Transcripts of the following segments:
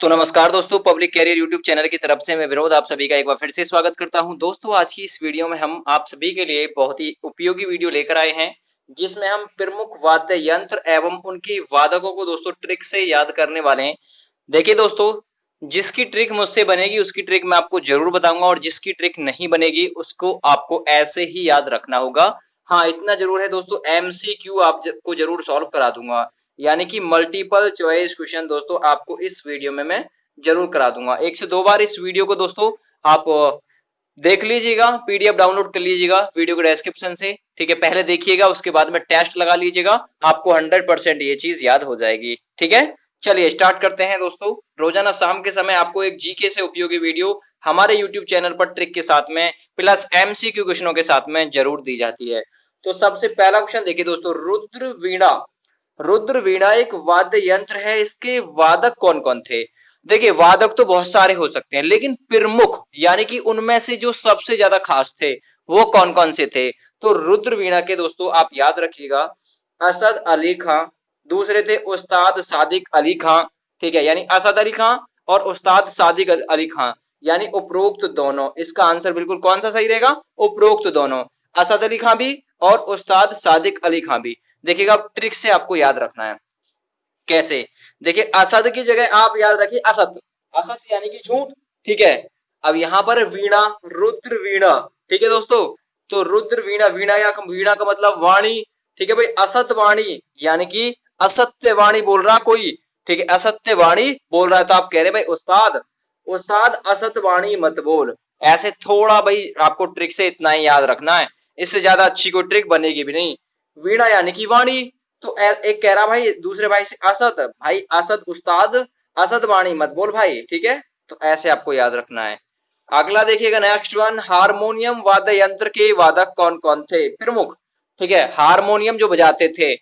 तो नमस्कार दोस्तों, पब्लिक कैरियर यूट्यूब चैनल की तरफ से मैं विनोद आप सभी का एक बार फिर से स्वागत करता हूं। दोस्तों, आज की इस वीडियो में हम आप सभी के लिए बहुत ही उपयोगी वीडियो लेकर आए हैं, जिसमें हम प्रमुख वाद्य यंत्र एवं उनकी वादकों को दोस्तों ट्रिक से याद करने वाले हैं। देखिए दोस्तों, जिसकी ट्रिक मुझसे बनेगी उसकी ट्रिक मैं आपको जरूर बताऊंगा और जिसकी ट्रिक नहीं बनेगी उसको आपको ऐसे ही याद रखना होगा। हाँ, इतना जरूर है दोस्तों, एमसीक्यू आपको जरूर सॉल्व करा दूंगा, यानी कि मल्टीपल चॉइस क्वेश्चन दोस्तों आपको इस वीडियो में मैं जरूर करा दूंगा। एक से दो बार इस वीडियो को दोस्तों आप देख लीजिएगा, पीडीएफ डाउनलोड कर लीजिएगा वीडियो के डिस्क्रिप्शन से। ठीक है, पहले देखिएगा, उसके बाद में टेस्ट लगा लीजिएगा, आपको 100% ये चीज याद हो जाएगी। ठीक है, चलिए स्टार्ट करते हैं दोस्तों। रोजाना शाम के समय आपको एक जीके से उपयोगी वीडियो हमारे यूट्यूब चैनल पर ट्रिक के साथ में प्लस एमसीक्यू क्वेश्चनों के साथ में जरूर दी जाती है। तो सबसे पहला क्वेश्चन देखिए दोस्तों, रुद्र वीणा। रुद्र वीणा एक वाद्य यंत्र है, इसके वादक कौन कौन थे? देखिए, वादक तो बहुत सारे हो सकते हैं, लेकिन प्रमुख यानी कि उनमें से जो सबसे ज्यादा खास थे वो कौन कौन से थे? तो रुद्र वीणा के दोस्तों आप याद रखिएगा, असद अली खां, दूसरे थे उस्ताद सादिक अली खां। ठीक है, यानी असद अली खां और उस्ताद सादिक अली खां, यानी उपरोक्त दोनों। इसका आंसर बिल्कुल कौन सा सही रहेगा? उपरोक्त दोनों, असद अली खां भी और उस्ताद सादिक अली खां भी। देखिएगा, ट्रिक से आपको याद रखना है। कैसे? देखिए, असद की जगह आप याद रखिए असत, असत यानी कि झूठ। ठीक है, अब यहां पर वीणा, रुद्र वीणा। ठीक है दोस्तों, तो रुद्र वीणा, वीणा का मतलब वाणी। ठीक है भाई, असत वाणी यानी कि असत्य वाणी बोल रहा कोई। ठीक है, असत्य वाणी बोल रहा है, तो आप कह रहे भाई उस्ताद, उस्ताद असत वाणी मत बोल। ऐसे थोड़ा भाई आपको ट्रिक से इतना ही याद रखना है, इससे ज्यादा अच्छी कोई ट्रिक बनेगी भी नहीं। वीणा यानी कि वाणी, तो एक कह रहा भाई दूसरे भाई से असद, भाई असद उस्ताद असद वाणी मत बोल भाई। ठीक है, तो ऐसे आपको याद रखना है। अगला देखिएगा, नेक्स्ट वन, हारमोनियम वाद्य यंत्र के वादक कौन कौन थे? प्रमुख। ठीक है, हारमोनियम जो बजाते थे,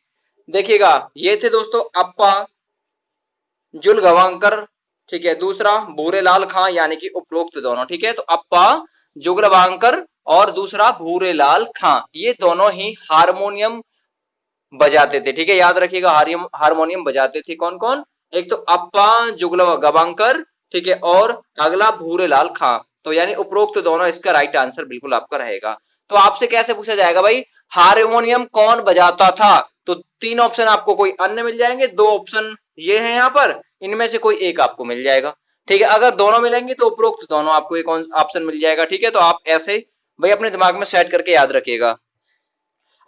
देखिएगा ये थे दोस्तों अप्पा जुल गवांकर। ठीक है, दूसरा भूरेलाल खां, यानी कि उपरोक्त दोनों। ठीक है, तो अप्पा जुगलवांकर और दूसरा भूरेलाल खां, ये दोनों ही हारमोनियम बजाते थे। ठीक है, याद रखिएगा, हारमोनियम बजाते थे कौन कौन? एक तो अप्पा जुगल गवांकर, ठीक है, और अगला भूरेलाल खां। तो यानी उपरोक्त दोनों, इसका राइट आंसर बिल्कुल आपका रहेगा। तो आपसे कैसे पूछा जाएगा भाई, हारमोनियम कौन बजाता था? तो तीन ऑप्शन आपको कोई अन्य मिल जाएंगे, दो ऑप्शन ये है यहाँ पर, इनमें से कोई एक आपको मिल जाएगा। ठीक है, अगर दोनों मिलेंगे तो उपरोक्त दोनों आपको एक ऑप्शन मिल जाएगा। ठीक है, तो आप ऐसे भाई अपने दिमाग में सेट करके याद रखिएगा।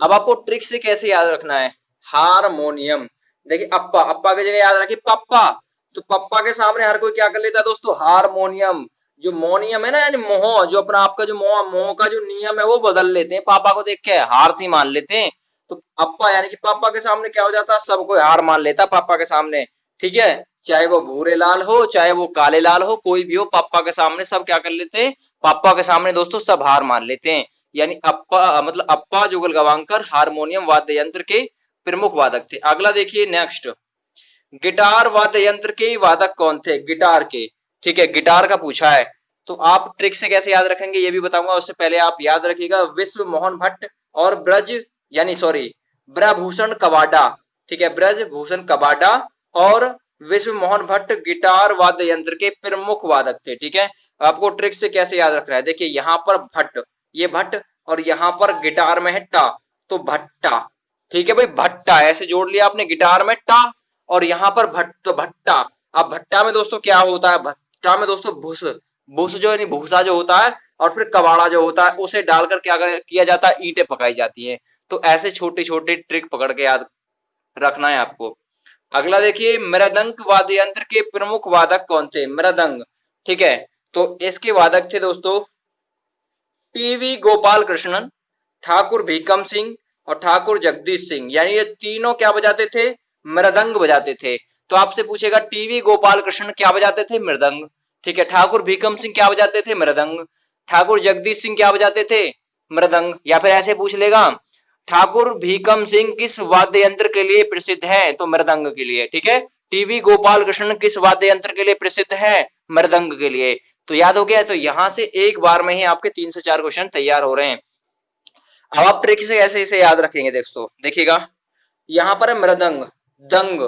अब आपको ट्रिक से कैसे याद रखना है? हारमोनियम, देखिए अप्पा, अप्पा की जगह याद रखिए पप्पा, तो पप्पा के सामने हर कोई क्या कर लेता है दोस्तों? हारमोनियम। जो मोनियम है ना, यानी मोह, जो अपना आपका जो मोह, मोह का जो नियम है वो बदल लेते हैं, पापा को देख के हार सी मान लेते हैं। तो अप्पा यानी कि पापा के सामने क्या हो जाता है? सब कोई हार मान लेता पापा के सामने। ठीक है, चाहे वो भूरे लाल हो चाहे वो काले लाल हो, कोई भी हो, पापा के सामने सब क्या कर लेते हैं? पापा के सामने दोस्तों सब हार मान लेते हैं। यानी अप्पा मतलब अप्पा जुगल गवांकर हारमोनियम वाद्य यंत्र के प्रमुख वादक थे। अगला देखिए नेक्स्ट, गिटार वाद्य यंत्र के वादक कौन थे? गिटार के। ठीक है, गिटार का पूछा है, तो आप ट्रिक से कैसे याद रखेंगे ये भी बताऊंगा। उससे पहले आप याद रखिएगा, विश्व मोहन भट्ट और ब्रज यानी सॉरी ब्रभूषण कवाडा। ठीक है, ब्रजभूषण कवाडा और विश्व मोहन भट्ट गिटार वाद्य यंत्र के प्रमुख वादक थे। ठीक है, आपको ट्रिक से कैसे याद रखना है? देखिए यहाँ पर भट्ट, ये भट्ट, और यहाँ पर गिटार में है टा, तो भट्टा। ठीक है भाई, भट्टा ऐसे जोड़ लिया आपने, गिटार में टा और यहाँ पर भट्ट, तो भट्टा। अब भट्टा में दोस्तों क्या होता है? भट्टा में दोस्तों भूस, भूस जो यानी भूसा जो होता है, और फिर कबाड़ा जो होता है उसे डालकर क्या किया जाता है? ईंटें पकाई जाती है। तो ऐसे छोटे छोटे ट्रिक पकड़ के याद रखना है आपको। अगला देखिए, मृदंग वाद्य यंत्र के प्रमुख वादक कौन थे? मृदंग। ठीक है, तो इसके वादक थे दोस्तों टीवी गोपाल कृष्णन, ठाकुर भीकम सिंह और ठाकुर जगदीश सिंह, यानी ये तीनों क्या बजाते थे? मृदंग बजाते थे। तो आपसे पूछेगा टीवी गोपाल कृष्ण क्या बजाते थे? मृदंग। ठीक है, ठाकुर भीकम सिंह क्या बजाते थे? मृदंग। ठाकुर जगदीश सिंह क्या बजाते थे? मृदंग। या फिर ऐसे पूछ लेगा, ठाकुर भीकम सिंह किस वाद्य यंत्र के लिए प्रसिद्ध है? तो मृदंग के लिए। ठीक है, टीवी गोपाल कृष्ण किस वाद्य यंत्र के लिए प्रसिद्ध है? मृदंग के लिए। तो याद हो गया, तो यहां से एक बार में ही आपके 3 से 4 क्वेश्चन तैयार हो रहे हैं। अब आप ट्रिक से ऐसे इसे याद रखेंगे दोस्तों, देखिएगा यहाँ पर है मृदंग, दंग,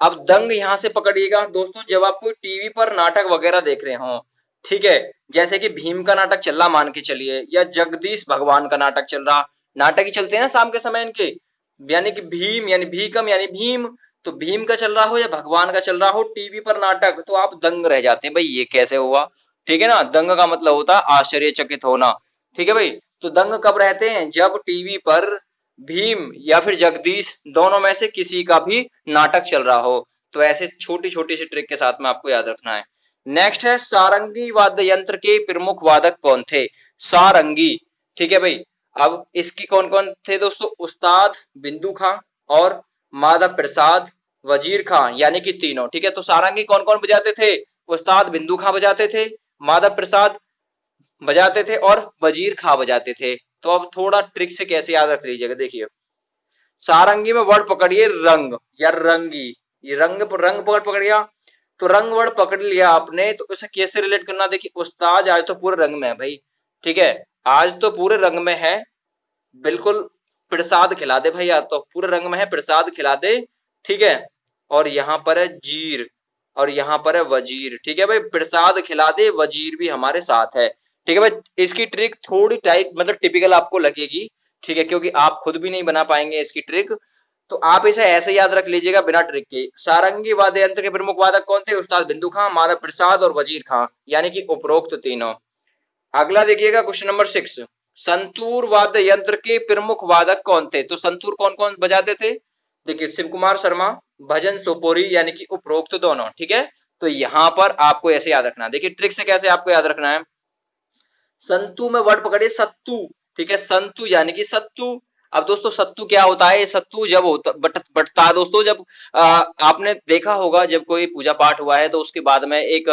अब दंग यहां से पकड़िएगा दोस्तों, जब आप कोई टीवी पर नाटक वगैरह देख रहे हो, ठीक है, जैसे कि भीम का नाटक चल रहा मान के चलिए, या जगदीश भगवान का नाटक चल रहा, नाटक ही चलते हैं ना शाम के समय इनके, यानी कि भीम यानी भीकम यानी भीम, तो भीम का चल रहा हो या भगवान का चल रहा हो टीवी पर नाटक, तो आप दंग रह जाते हैं भाई ये कैसे हुआ। ठीक है ना, दंग का मतलब होता है आश्चर्यचकित होना। ठीक है भाई, तो दंग कब रहते हैं, जब टीवी पर भीम या फिर जगदीश दोनों में से किसी का भी नाटक चल रहा हो। तो ऐसे छोटी छोटी सी ट्रिक के साथ में आपको याद रखना है। नेक्स्ट है सारंगी वाद्य यंत्र के प्रमुख वादक कौन थे। सारंगी, ठीक है भाई, अब इसकी कौन कौन थे दोस्तों, उस्ताद बिंदु खां और माधव प्रसाद वजीर खां, यानी कि तीनों। ठीक है, तो सारंगी कौन कौन बजाते थे, उस्ताद बिंदु खां बजाते थे, माधव प्रसाद बजाते थे और वजीर खां बजाते थे। तो अब थोड़ा ट्रिक से कैसे याद रख लीजिएगा, देखिए सारंगी में वर्ड पकड़िए रंग या रंगी, ये रंग पकड़िया, तो रंग वर्ड पकड़ लिया आपने, तो उसे कैसे रिलेट करना, देखिए उस्ताद आज तो पूरे रंग में है भाई, ठीक है, आज तो पूरे रंग में है, बिल्कुल प्रसाद खिला दे भाई, आज तो पूरे रंग में है, प्रसाद खिला दे। ठीक है, और यहाँ पर है जीर और यहाँ पर है वजीर। ठीक है भाई, प्रसाद खिला दे, वजीर भी हमारे साथ है। ठीक है भाई, इसकी ट्रिक थोड़ी टाइट मतलब टिपिकल आपको लगेगी, ठीक है, क्योंकि आप खुद भी नहीं बना पाएंगे इसकी ट्रिक, तो आप इसे ऐसे याद रख लीजिएगा बिना ट्रिक के। सारंगी वाद्य यंत्र के प्रमुख वादक कौन थे, उस्ताद बिंदु खां, माधव प्रसाद और वजीर खां, यानी कि उपरोक्त तीनों। अगला देखिएगा क्वेश्चन नंबर 6, संतूर वाद्य यंत्र के प्रमुख वादक कौन थे। तो संतूर कौन कौन बजाते थे, देखिए शिव कुमार शर्मा, भजन सोपोरी, यानी कि उपरोक्त दोनों। ठीक है, तो यहां पर आपको ऐसे याद रखना है, देखिए ट्रिक से कैसे आपको याद रखना है, संतु में वर्ड पकड़िए सत्तू। ठीक है, संतु यानी कि सत्तू। अब दोस्तों सत्तू क्या होता है, सत्तू जब होता बटता है दोस्तों, जब आपने देखा होगा जब कोई पूजा पाठ हुआ है तो उसके बाद में एक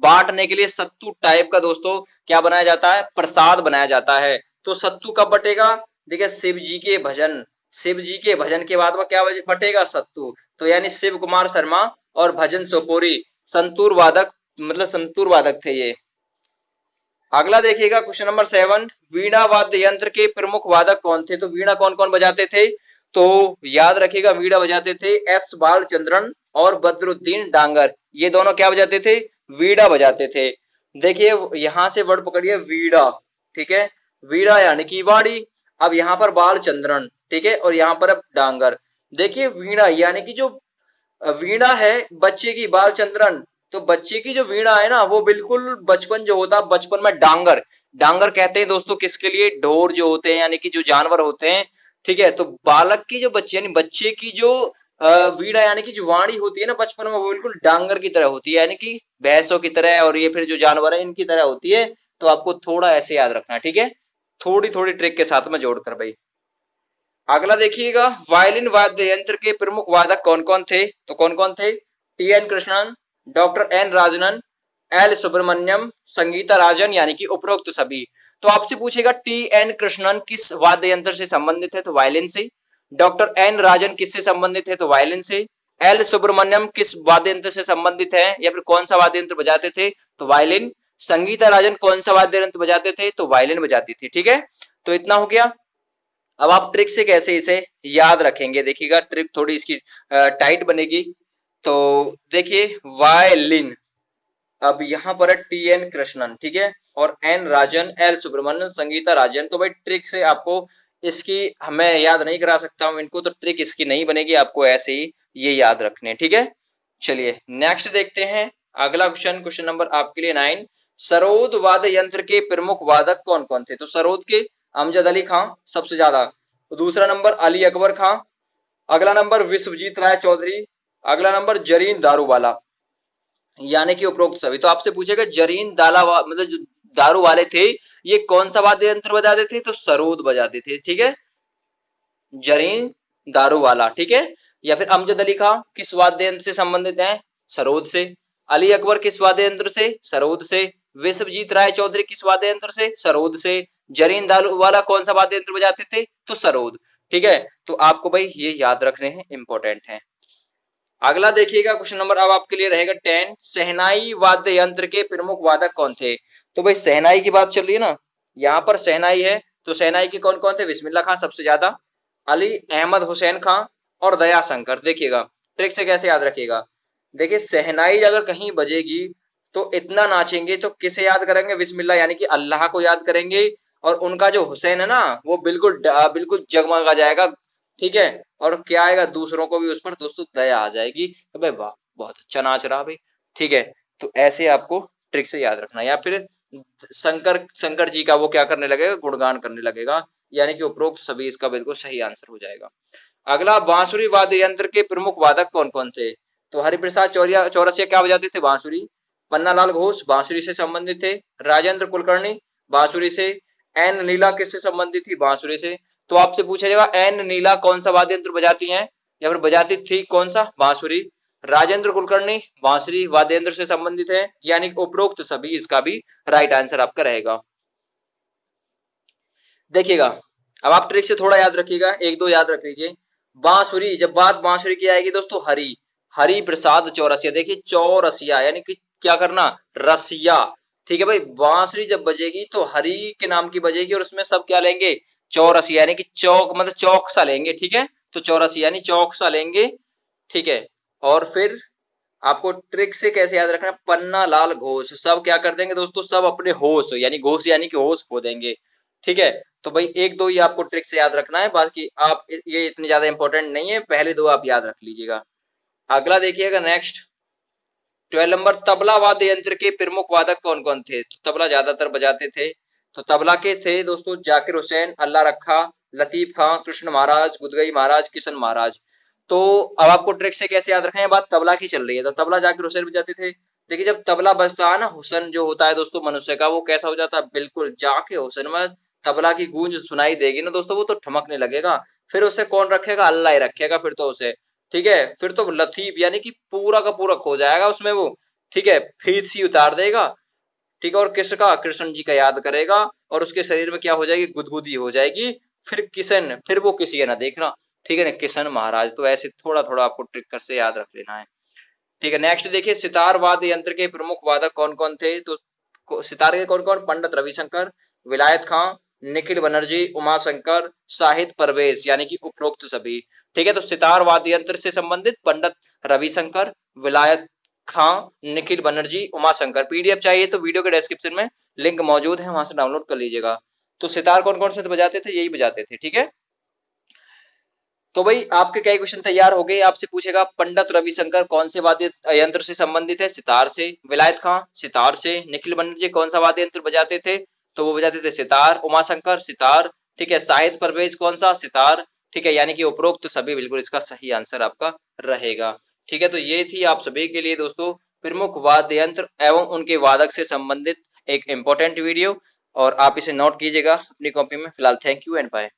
बांटने के लिए सत्तू टाइप का दोस्तों क्या बनाया जाता है, प्रसाद बनाया जाता है। तो सत्तू कब बटेगा, देखिए शिव जी के भजन, शिव जी के भजन के बाद में क्या बटेगा, सत्तू। तो यानी शिव कुमार शर्मा और भजन सोपोरी संतूर वादक, मतलब संतूर वादक थे ये। अगला देखिएगा क्वेश्चन नंबर 7, वीणा वाद्य यंत्र के प्रमुख वादक कौन थे। तो वीणा कौन कौन बजाते थे, तो याद रखिएगा वीणा बजाते थे एस बालचंद्रन और बदरुद्दीन डांगर, ये दोनों क्या बजाते थे, वीणा बजाते थे। देखिए यहां से वर्ड पकड़िए वीणा, ठीक है, वीणा यानी कि वाणी। अब यहाँ पर बालचंद्रन, ठीक है, और यहाँ पर अब डांगर। देखिए वीणा यानी कि जो वीणा है बच्चे की, बालचंद्रन, तो बच्चे की जो वीणा है ना वो बिल्कुल बचपन जो होता है, बचपन में डांगर, डांगर कहते हैं दोस्तों किसके लिए, ढोर जो होते हैं यानी कि जो जानवर होते हैं। ठीक है, तो बालक की जो बच्चे यानी बच्चे की जो वीणा यानी कि जो वाणी होती है ना बचपन में, वो बिल्कुल डांगर की तरह होती है, यानी कि भैंसों की तरह और ये फिर जो जानवर है इनकी तरह होती है। तो आपको थोड़ा ऐसे याद रखना है, ठीक है, थोड़ी थोड़ी ट्रिक के साथ में जोड़कर भाई। अगला देखिएगा वायलिन वाद्य यंत्र के प्रमुख वादक कौन कौन थे। तो कौन कौन थे, T N Krishnan, doctor N Rajanan, L Subramaniam, Sangeeta Rajan, यानी कि उपरोक्त सभी। तो आपसे पूछेगा टी एन कृष्णन किस वाद्य यंत्र से संबंधित है, तो वायलिन से। डॉक्टर एन राजन किससे संबंधित है, तो वायलिन से। एल सुब्रमण्यम किस वाद्य यंत्र से संबंधित है या फिर कौन सा वाद्य यंत्र बजाते थे, तो वायलिन। संगीता राजन कौन सा वाद्य यंत्र बजाते थे, तो वायलिन बजाती थी। ठीक है, तो इतना हो गया। अब आप ट्रिक से कैसे इसे याद रखेंगे, देखिएगा ट्रिक थोड़ी इसकी टाइट बनेगी। तो देखिए वायलिन, अब यहाँ पर है टी एन कृष्णन, ठीक है, और एन राजन, एल सुब्रमण्यन, संगीता राजन। तो भाई ट्रिक से आपको इसकी मैं याद नहीं करा सकता हूं इनको, तो ट्रिक इसकी नहीं बनेगी, आपको ऐसे ही ये याद रखने। ठीक है, चलिए नेक्स्ट देखते हैं अगला क्वेश्चन, क्वेश्चन नंबर आपके लिए 9, सरोद वाद्य यंत्र के प्रमुख वादक कौन कौन थे। तो सरोद के अमजद अली खां सबसे ज्यादा, तो दूसरा नंबर अली अकबर खां, अगला नंबर विश्वजीत राय चौधरी, अगला नंबर जरीन दारूवाला, यानी कि उपरोक्त सभी। तो आपसे पूछेगा जरीन दाला मतलब जो दारू वाले थे ये कौन सा वाद्य यंत्र बजाते थे, तो सरोद बजाते थे। ठीक है, जरीन दारू वाला, ठीक है, या फिर अमजद अली खां किस वाद्य यंत्र से संबंधित है, सरोद से। अली अकबर किस वाद्य यंत्र से, सरोद से। विश्वजीत राय चौधरी किस वाद्य यंत्र से, सरोद से। जरीन दारू वाला कौन सा वाद्य यंत्र बजाते थे, तो सरोद। ठीक है, तो आपको भाई ये याद रखने हैं, इंपॉर्टेंट है। अगला देखिएगा क्वेश्चन नंबर अब आपके लिए रहेगा 10, शहनाई वाद्य यंत्र के प्रमुख वादक कौन थे। तो भाई शहनाई की बात चल रही है ना, यहाँ पर शहनाई है, तो शहनाई के कौन कौन थे, बिस्मिल्लाह खां सबसे ज्यादा, अली अहमद हुसैन खां और दया शंकर। देखिएगा ट्रिक से कैसे याद रखिएगा। देखिए शहनाई अगर कहीं बजेगी तो इतना नाचेंगे, तो किसे याद करेंगे, बिस्मिल्लाह यानी कि अल्लाह को याद करेंगे। और उनका जो हुसैन है ना वो बिल्कुल बिल्कुल जगमगा जाएगा, ठीक है। और क्या आएगा, दूसरों को भी उस पर दोस्तों दया आ जाएगी कि भाई वाह बहुत अच्छा नाच रहा भाई, ठीक है। तो ऐसे आपको ट्रिक से याद रखना। या फिर शंकर शंकर जी का वो क्या करने लगेगा, गुणगान करने लगेगा, यानी कि उपरोक्त सभी इसका बिल्कुल सही आंसर हो जाएगा। अगला, बांसुरी वाद्य यंत्र के प्रमुख वादक कौन कौन थे। तो हरिप्रसाद चौरसिया क्या बजाते थे, बांसुरी। पन्नालाल घोष बांसुरी से संबंधित थे। राजेंद्र कुलकर्णी बांसुरी से। एन नीला किससे संबंधित थी, बांसुरी से। तो आपसे पूछा जाएगा एन नीला कौन सा वाद्य यंत्र बजाती हैं, या फिर बजाती थी, कौन सा, बांसुरी। राजेंद्र कुलकर्णी बांसुरी वाद्य यंत्र से संबंधित है, यानी उपरोक्त सभी इसका भी राइट आंसर आपका रहेगा। देखिएगा, अब आप ट्रिक से थोड़ा याद रखिएगा, एक दो याद रख लीजिए। बांसुरी, जब बात बांसुरी की आएगी दोस्तों, हरि हरि प्रसाद चौरसिया। देखिए चौरसिया यानी कि क्या करना, रसिया, ठीक है भाई। बांसुरी जब बजेगी तो हरि के नाम की बजेगी, और उसमें सब क्या लेंगे, चौरसिया यानी कि चौक, मतलब चौक सा लेंगे, ठीक है। तो चौरसिया यानी चौक सा लेंगे, ठीक है। और फिर आपको ट्रिक से कैसे याद रखना, पन्ना लाल घोष, सब क्या कर देंगे दोस्तों, सब अपने होश, यानी घोष यानी कि होश खो देंगे, ठीक है। तो भाई एक दो ही आपको ट्रिक से याद रखना है, बाकी आप ये इतनी ज्यादा इंपॉर्टेंट नहीं है, पहले दो आप याद रख लीजिएगा। अगला देखिएगा नेक्स्ट, 12 नंबर, तबला वाद्य यंत्र के प्रमुख वादक कौन कौन थे। तो तबला ज्यादातर बजाते थे, तो तबला के थे दोस्तों जाकिर हुसैन, अल्लाह रखा, लतीफ खां, कृष्ण महाराज, गुदगई महाराज, किशन महाराज। तो अब आपको ट्रिक से कैसे याद रखना है, बात तबला की चल रही है, तो तबला जाकिर हुसैन बजाते थे। देखिए जब तबला बजता है ना, हुसन जो होता है दोस्तों मनुष्य का, वो कैसा हो जाता है, बिल्कुल जाके हुसन में तबला की गूंज सुनाई देगी ना दोस्तों, वो तो ठमकने लगेगा। फिर उसे कौन रखेगा, अल्लाह ही रखेगा फिर तो उसे, ठीक है। फिर तो लतीफ यानी कि पूरा का पूरा खो जाएगा उसमें वो, ठीक है, फीत सी उतार देगा, ठीक है। और किसका, कृष्ण जी का याद करेगा, और उसके शरीर में क्या हो जाएगी, गुदगुदी हो जाएगी। फिर किशन, फिर वो किसी है ना देखना, ठीक है ना, किशन महाराज। तो ऐसे थोड़ा थोड़ा आपको ट्रिक कर से याद रख लेना है, ठीक है। नेक्स्ट देखिए, सितार वाद्य यंत्र के प्रमुख वादक कौन कौन थे। तो सितार के कौन कौन, पंडित रविशंकर, विलायत खां, निखिल बनर्जी, उमा शंकर, शाहिद परवेज, यानी कि उपरोक्त सभी, ठीक है। तो सितार वाद्य यंत्र से संबंधित पंडित रविशंकर, विलायत खां, निखिल बनर्जी, उमा शंकर। पीडीएफ चाहिए तो वीडियो के डिस्क्रिप्शन में लिंक मौजूद है, वहां से डाउनलोड कर लीजिएगा। तो सितार कौन कौन से बजाते थे, यही बजाते थे, ठीक है। तो भाई आपके कई क्वेश्चन तैयार हो गए। आपसे पूछेगा पंडित रविशंकर कौन से वाद्य यंत्र से संबंधित है, सितार से। विलायत खां सितार से। निखिल बनर्जी कौन सा वाद्य यंत्र बजाते थे, तो वो बजाते थे सितार। उमाशंकर सितार, ठीक है। शाहिद परवेज कौन सा, सितार, ठीक है। यानी कि उपरोक्त तो सभी बिल्कुल इसका सही आंसर आपका रहेगा, ठीक है। तो ये थी आप सभी के लिए दोस्तों प्रमुख वाद्य यंत्र एवं उनके वादक से संबंधित एक इंपॉर्टेंट वीडियो, और आप इसे नोट कीजिएगा अपनी कॉपी में। फिलहाल थैंक यू एंड बाय।